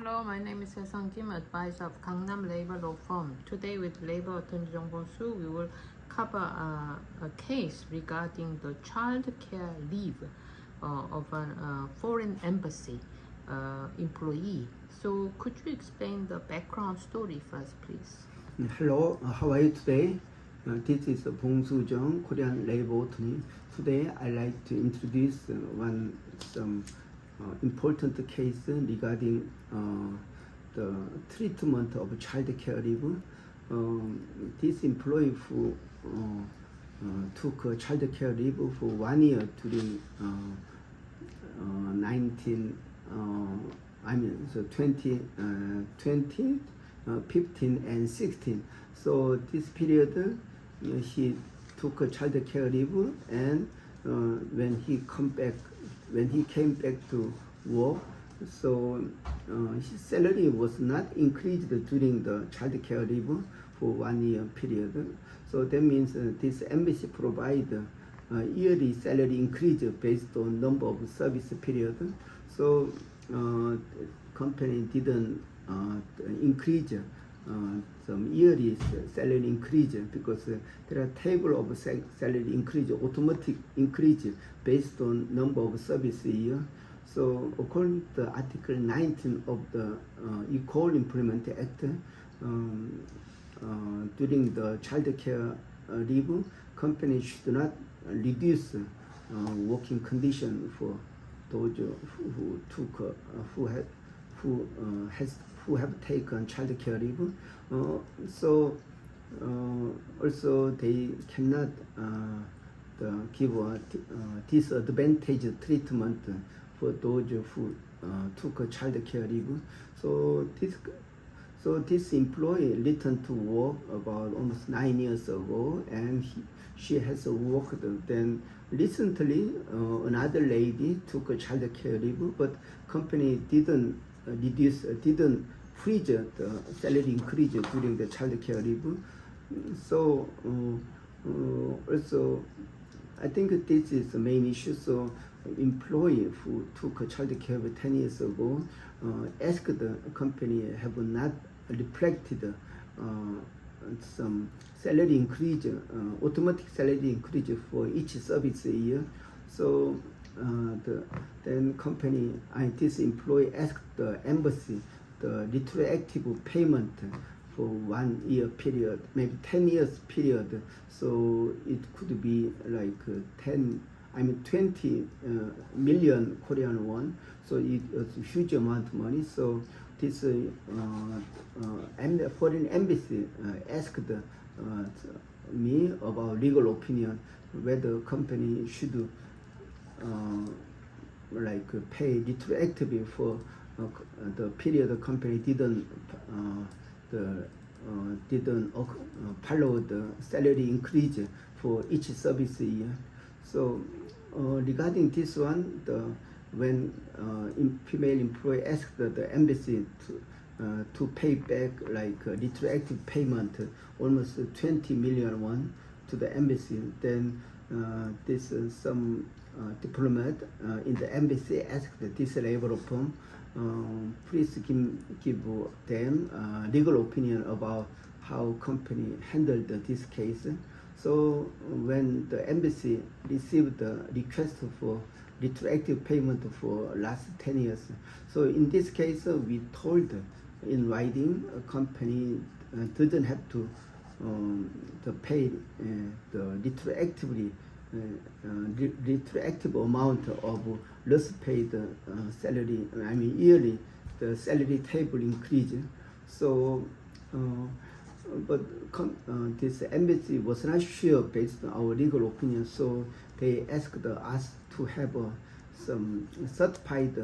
Hello, my name is Sang Kim, advisor of Gangnam Labor Law Firm. Today with Labor Attorney Jung Bo-soo, we will cover a case regarding the child care leave of a foreign embassy employee. So could you explain the background story first, please? Hello, how are you today? This is Bong Soo-jung, Korean labor attorney. Today I'd like to introduce some important case regarding the treatment of child care leave. This employee who took a child care leave for 1 year during 2020, 15 and 16. So this period he took a child care leave, and when he came back to work, so his salary was not increased during the child care leave for 1 year period. So that means this embassy provide yearly salary increase based on number of service period. So company didn't increase some yearly salary increase, because there are table of salary increase, automatic increase based on number of service year. So according to Article 19 of the Equal Employment Act, during the child care leave, company should not reduce working condition for those who have taken child care leave. Also they cannot give a disadvantage treatment for those who took a child care leave. So this employee returned to work about almost 9 years ago, and she has worked. Then recently another lady took a child care leave, but company didn't freeze the salary increase during the child care leave. So also I think this is the main issue. So employee who took a child care 10 years ago asked the company have not reflected some salary increase, automatic salary increase for each service year. So then company, this employee asked the embassy the retroactive payment for 1 year period, maybe 10 years period. So it could be like 20 million Korean won. So it was a huge amount of money. So this foreign embassy asked me about legal opinion, whether company should pay retroactively for the period the company didn't follow the salary increase for each service year. So regarding this one, when female employee asked the embassy to pay back retroactive payment, almost 20 million won to the embassy, then some diplomat in the embassy asked this labor firm, please give them legal opinion about how company handled this case. So when the embassy received the request for retroactive payment for last 10 years, so in this case we told in writing, a company doesn't have to pay the retroactive amount of loss paid salary, yearly the salary table increase. So but this embassy was not sure based on our legal opinion, so they asked us to have some certified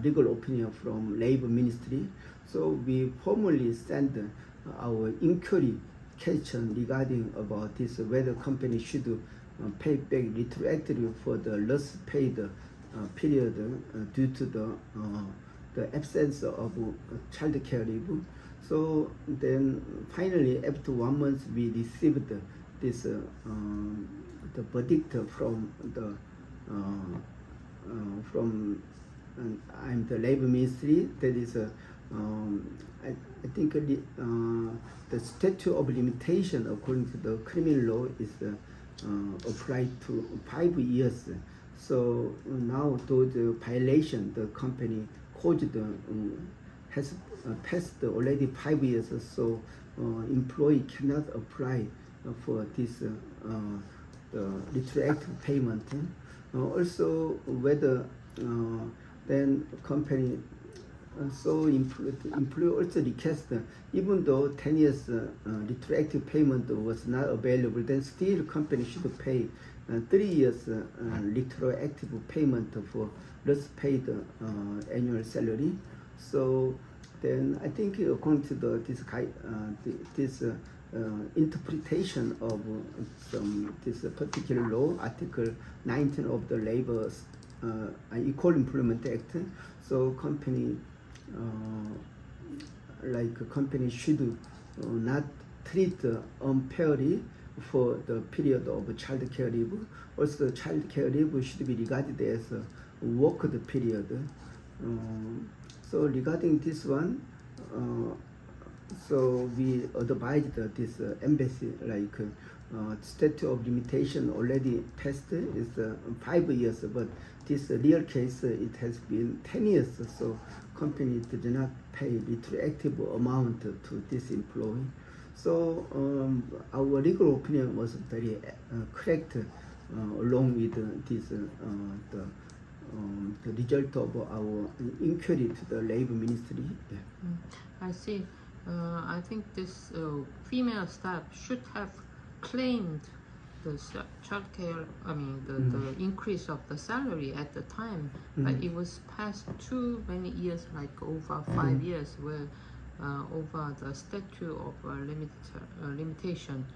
legal opinion from Labor Ministry. So we formally sent our inquiry question regarding about this, whether company should pay back retroactively for the loss paid period due to the absence of child care leave. So then finally, after 1 month, we received this the verdict from the labor ministry. That is I think the statute of limitation according to the criminal law is applied to 5 years. So now those violation the company caused has passed already 5 years. So employee cannot apply for this the retroactive payment. Also whether then company so employee also request even though 10 years retroactive payment was not available, then still company should pay 3 years retroactive payment for lost paid annual salary. So then I think according to this interpretation of this particular law, Article 19 of the Labor Equal Employment Act, so company company should not treat unfairly for the period of child care leave. Also, child care leave should be regarded as a worked period. So regarding this one, so we advised this embassy statute of limitation already passed is 5 years, but this real case it has been 10 years. So company did not pay retroactive amount to this employee. So our legal opinion was very correct, along with the result of our inquiry to the labor ministry. I see. I think this female staff should have claimed the childcare, the increase of the salary at the time, but it was past too many years, like over 5 years, where over the statute of limitation.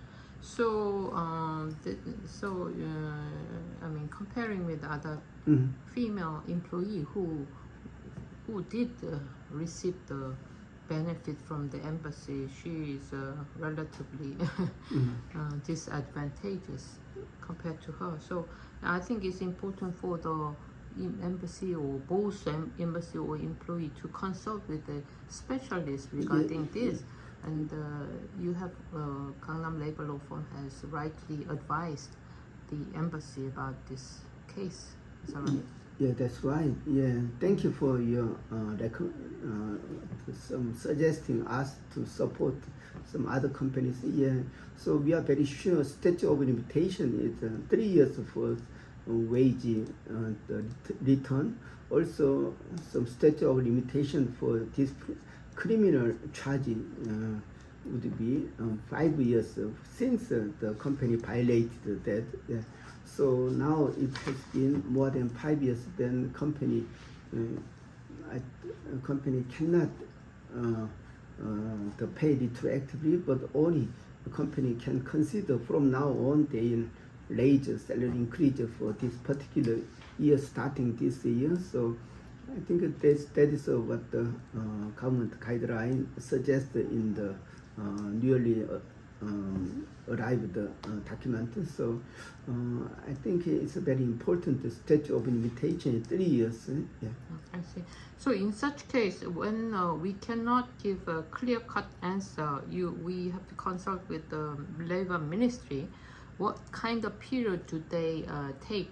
So, comparing with other female employee who did receive the benefit from the embassy, she is relatively disadvantageous compared to her. So I think it's important for the embassy or both embassy or employee to consult with a specialist regarding this. And you have Gangnam Labor Law Firm has rightly advised the embassy about this case. Is that right? Yeah, that's right. Yeah, thank you for your some suggesting us to support some other companies. Yeah, so we are very sure statute of limitation is 3 years for wage return. Also, some statute of limitation for this criminal charge would be 5 years since the company violated that. Yeah. So now it has been more than 5 years. Then company cannot pay retroactively, but only the company can consider from now on they raise salary increase for this particular year starting this year. So I think that is what the government guideline suggests in the newly arrived document. So I think it's a very important statute of limitation, 3 years. Yeah. I see. So in such case, when we cannot give a clear-cut answer, we have to consult with the labor ministry. What kind of period do they take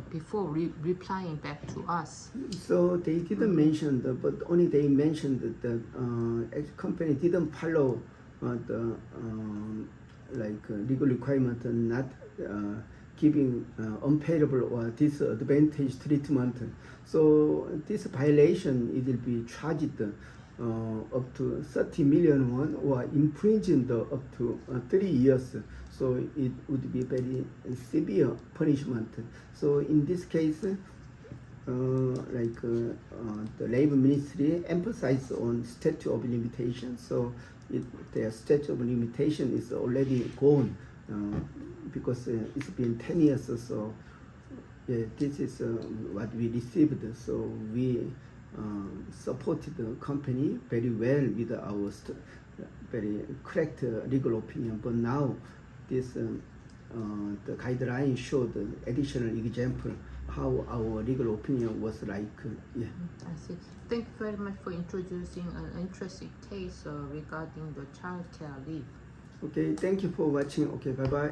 before replying back to us? So they didn't mention, but only they mentioned that the company didn't follow the legal requirement, not giving unpayable or disadvantaged treatment. So this violation, it will be charged up to 30 million won or imprisoned up to 3 years. So it would be very severe punishment. So in this case, the labor ministry emphasized on statute of limitation. So their statute of limitation is already gone because it's been 10 years or so. This is what we received. So we supported the company very well with our very correct legal opinion. But now this the guideline showed additional example how our legal opinion was like. Yeah. I see. Thank you very much for introducing an interesting case regarding the child care leave. Okay, thank you for watching. Okay, bye bye.